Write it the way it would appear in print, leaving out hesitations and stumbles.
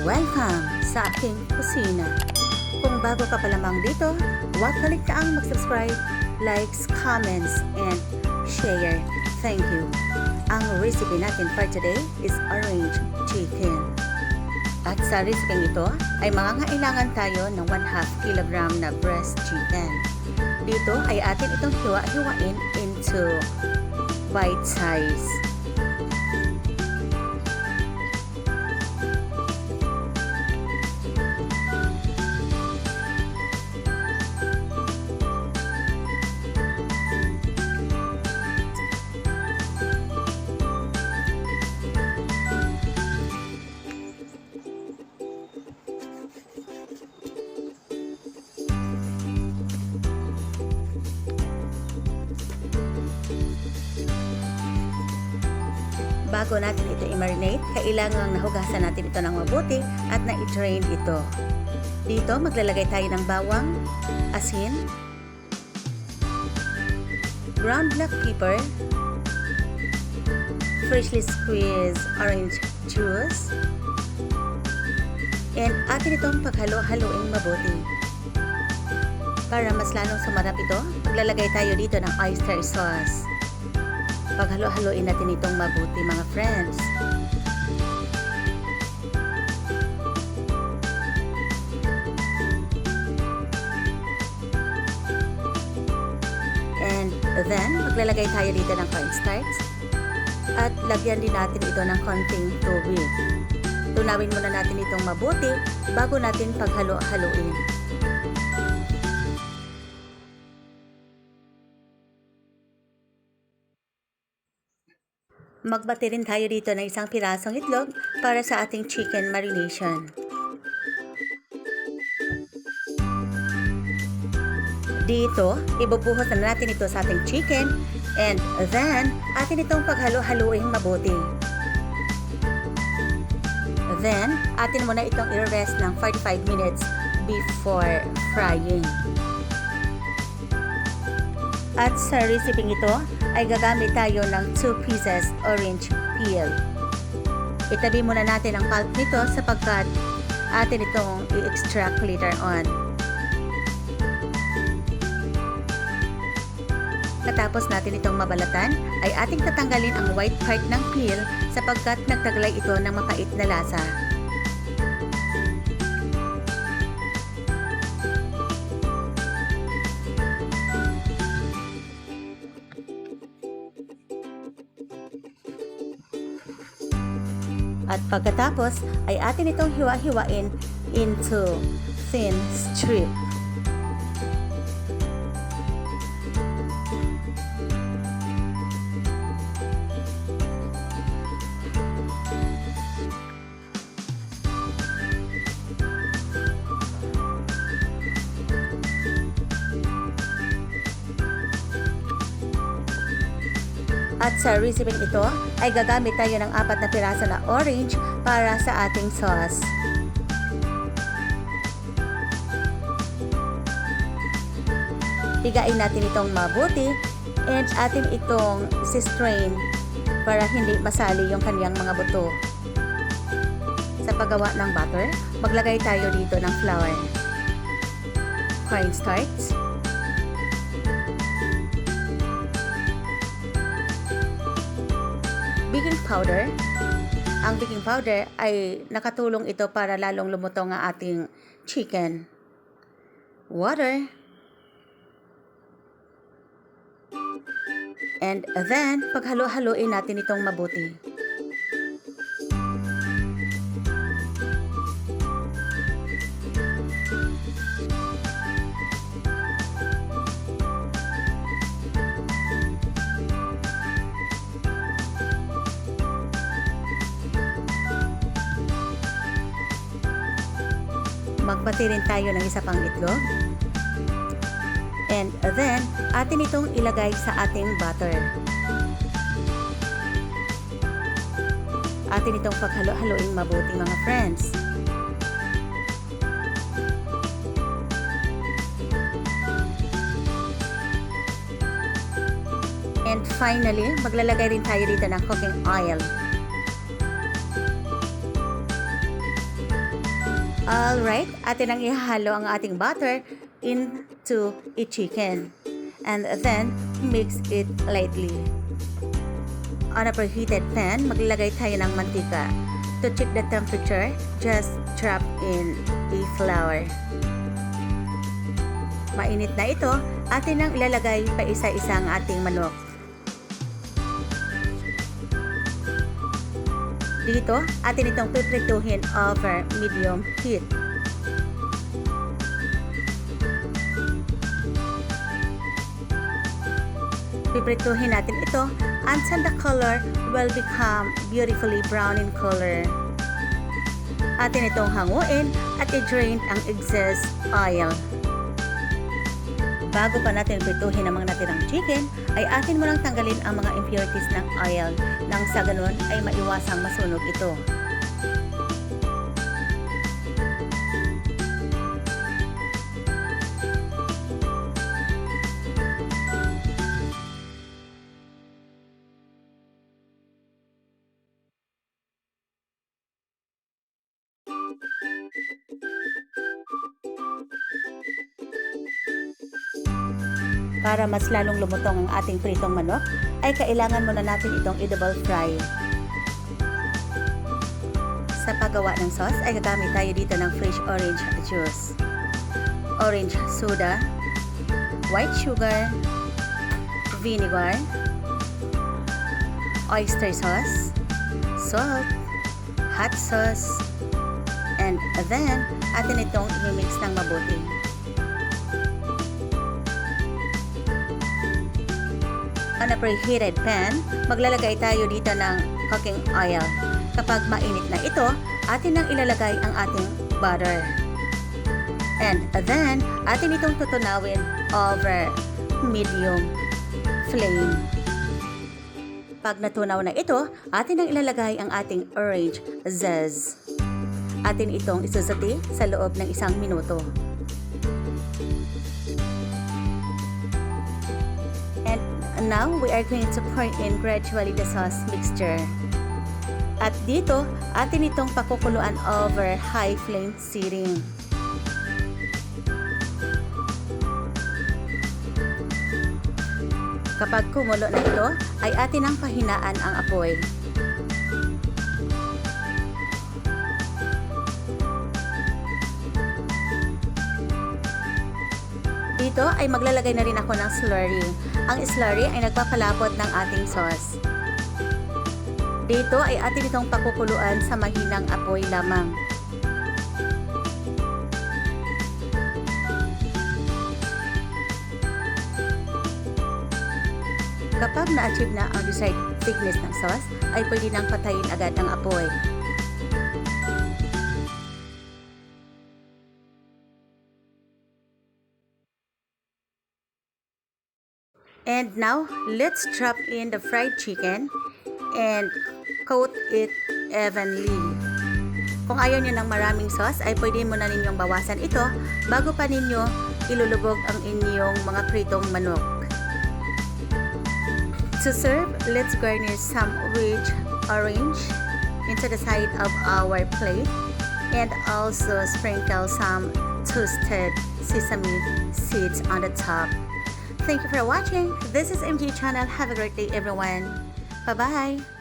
Welcome sa aking kusina. Kung bago ka pa lamang dito, huwag kaligtaang mag-subscribe, likes, comments, and share. Thank you. Ang recipe natin for today is orange chicken. At sa recipe ito ay mangangailangan tayo ng 1/2 kilogram na breast chicken. Dito ay atin itong hiwa-hiwain into bite size. Bago natin ito i-marinate, kailangang nahugasan natin ito ng mabuti at na-i-drain ito. Dito, maglalagay tayo ng bawang, asin, ground black pepper, freshly squeezed orange juice, and atin itong paghalo-haloing mabuti. Para mas lalong sumarap ito, maglalagay tayo dito ng oyster sauce. Paghalo-haloin natin itong mabuti, mga friends. And then, maglalagay tayo dito ng cornstarch. At lagyan din natin ito ng konting tubig. Tunawin muna natin itong mabuti bago natin paghalo-haloin. Magbati rin tayo dito ng isang pirasong itlog para sa ating chicken marination. Dito, ibubuhos na natin ito sa ating chicken and then, atin itong paghalo-haluing mabuti. Then, atin muna itong i-rest ng 45 minutes before frying. At sa recipe ito, ay gagamit tayo ng 2 pieces orange peel. Itabi muna natin ang pulp nito sapagkat atin itong i-extract later on. Katapos natin itong mabalatan, ay ating tatanggalin ang white part ng peel sapagkat nagtaglay ito ng mapait na lasa. At pagkatapos ay atin itong hiwa-hiwain into thin strip. At sa recipe ito ay gagamit tayo ng 4 na piraso na orange para sa ating sauce. Higain natin itong mabuti and atin itong strain para hindi masali yung kaniyang mga buto. Sa paggawa ng butter, maglagay tayo dito ng flour, cornstarch, baking powder. Ang baking powder ay nakatulong ito para lalong lumutong ang ating chicken. Water. And then, paghalo-haloin natin itong mabuti. Magbati rin tayo ng isa pang itlog. And then, atin itong ilagay sa ating butter. Atin itong paghalo-haloing mabuti, mga friends. And finally, maglalagay rin tayo dito ng cooking oil. Alright, atin ang ihalo ang ating butter into a chicken. And then, mix it lightly. On a preheated pan, maglalagay tayo ng mantika. To check the temperature, just drop in a flour. Mainit na ito, atin ang ilalagay pa isa-isa ang ating manok. Dito, atin itong piprituhin over medium heat. Piprituhin natin ito until the color will become beautifully brown in color. Atin itong hanguin at i-drain ang excess oil. Bago pa natin prituhin ang mga natirang chicken, ay atin mo lang tanggalin ang mga impurities ng oil nang sa ganun ay maiwasang masunog ito. Para mas lalong lumutong ang ating pritong manok, ay kailangan muna natin itong i-double fry. Sa paggawa ng sauce, ay gagamit tayo dito ng fresh orange juice, orange soda, white sugar, vinegar, oyster sauce, salt, hot sauce, and then, atin itong i-mix ng mabuti. On a preheated pan, maglalagay tayo dito ng cooking oil. Kapag mainit na ito, atin nang ilalagay ang ating butter. And then, atin itong tutunawin over medium flame. Pag natunaw na ito, atin nang ilalagay ang ating orange zest. Atin itong isusati sa loob ng 1 minuto. Now, we are going to pour in gradually the sauce mixture. At dito, atin itong pakukuluan over high flame searing. Kapag kumulo na ito, ay atin ang pahinaan ang apoy. Dito ay maglalagay na rin ako ng slurry. Ang slurry ay nagpapalapot ng ating sauce. Dito ay atin itong pakukuluan sa mahinang apoy lamang. Kapag na-achieve na ang desired thickness ng sauce, ay pwede nang patayin agad ang apoy. And now, let's drop in the fried chicken and coat it evenly. Kung ayaw nyo ng maraming sauce, ay pwede mo na ninyong bawasan ito bago pa ninyo ilulubog ang inyong mga pritong manok. To serve, let's garnish some rich orange into the side of our plate and also sprinkle some toasted sesame seeds on the top. Thank you for watching. This is MG Channel. Have a great day, everyone. Bye-bye.